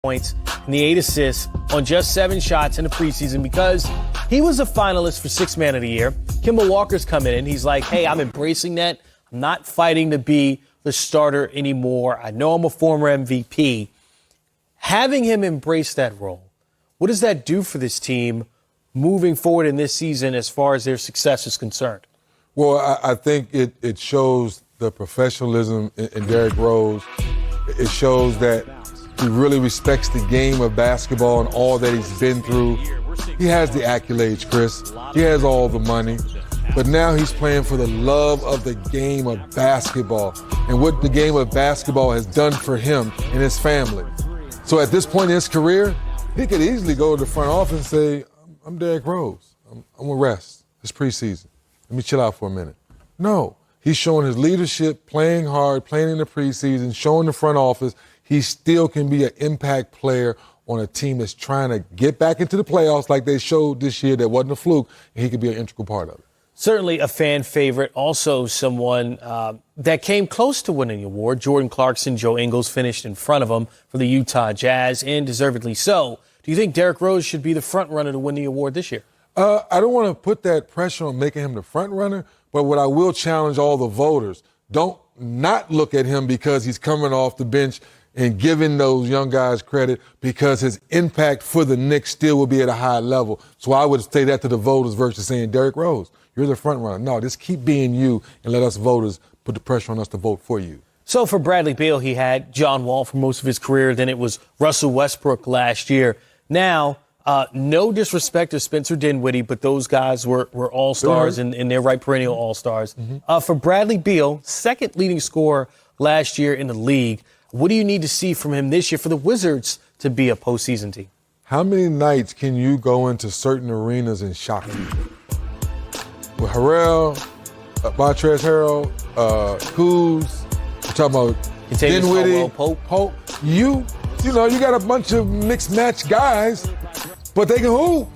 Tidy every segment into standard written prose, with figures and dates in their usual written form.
points and the 8 assists on just 7 shots in the preseason because he was a finalist for 6th Man of the Year. Kemba Walker's coming in. He's like, hey, I'm embracing that. I'm not fighting to be the starter anymore. I know I'm a former MVP. Having him embrace that role, what does that do for this team moving forward in this season as far as their success is concerned? Well, I think it shows the professionalism in Derrick Rose. It shows that he really respects the game of basketball and all that he's been through. He has the accolades, Chris. He has all the money. But now he's playing for the love of the game of basketball and what the game of basketball has done for him and his family. So at this point in his career, he could easily go to the front office and say, I'm Derrick Rose. I'm going to rest. It's preseason. Let me chill out for a minute. No, he's showing his leadership, playing hard, playing in the preseason, showing the front office he still can be an impact player on a team that's trying to get back into the playoffs like they showed this year. That wasn't a fluke, and he could be an integral part of it. Certainly a fan favorite, also someone that came close to winning the award. Jordan Clarkson, Joe Ingles finished in front of him for the Utah Jazz, and deservedly so. Do you think Derrick Rose should be the front runner to win the award this year? I don't want to put that pressure on making him the front runner, but what I will challenge all the voters, don't not look at him because he's coming off the bench and giving those young guys credit because his impact for the Knicks still will be at a high level. So I would say that to the voters versus saying, Derrick Rose, you're the front runner. No, just keep being you and let us voters put the pressure on us to vote for you. So for Bradley Beal, he had John Wall for most of his career. Then it was Russell Westbrook last year. Now, no disrespect to Spencer Dinwiddie, but those guys were all-stars and they're right perennial all-stars. Mm-hmm. For Bradley Beal, second leading scorer last year in the league, what do you need to see from him this year for the Wizards to be a postseason team? How many nights can you go into certain arenas and shock people? With Harrell, Montrezl Harrell, Kuz, we're talking about Dinwiddie, Pope. You got a bunch of mixed match guys, but they can hoop.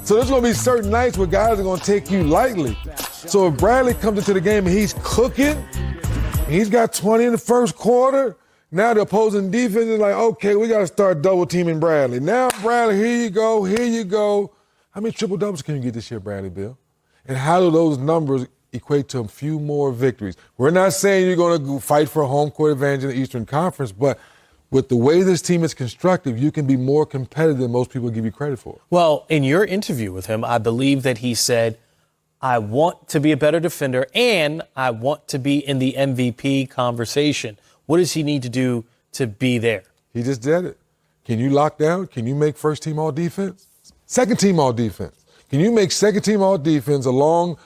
So there's going to be certain nights where guys are going to take you lightly. So if Bradley comes into the game and he's cooking, he's got 20 in the first quarter, now the opposing defense is like, okay, we got to start double-teaming Bradley. Now, Bradley, here you go. How many triple-doubles can you get this year, Bradley Beal? And how do those numbers equate to a few more victories? We're not saying you're going to fight for a home court advantage in the Eastern Conference, but with the way this team is constructed, you can be more competitive than most people give you credit for. Well, in your interview with him, I believe that he said, I want to be a better defender and I want to be in the MVP conversation. What does he need to do to be there? He just did it. Can you lock down? Can you make first team all defense? Second team all defense. Can you make second team all defense along,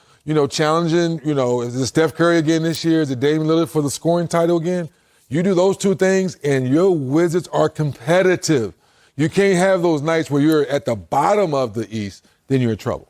challenging, is it Steph Curry again this year? Is it Damian Lillard for the scoring title again? You do those two things and your Wizards are competitive. You can't have those nights where you're at the bottom of the East, then you're in trouble.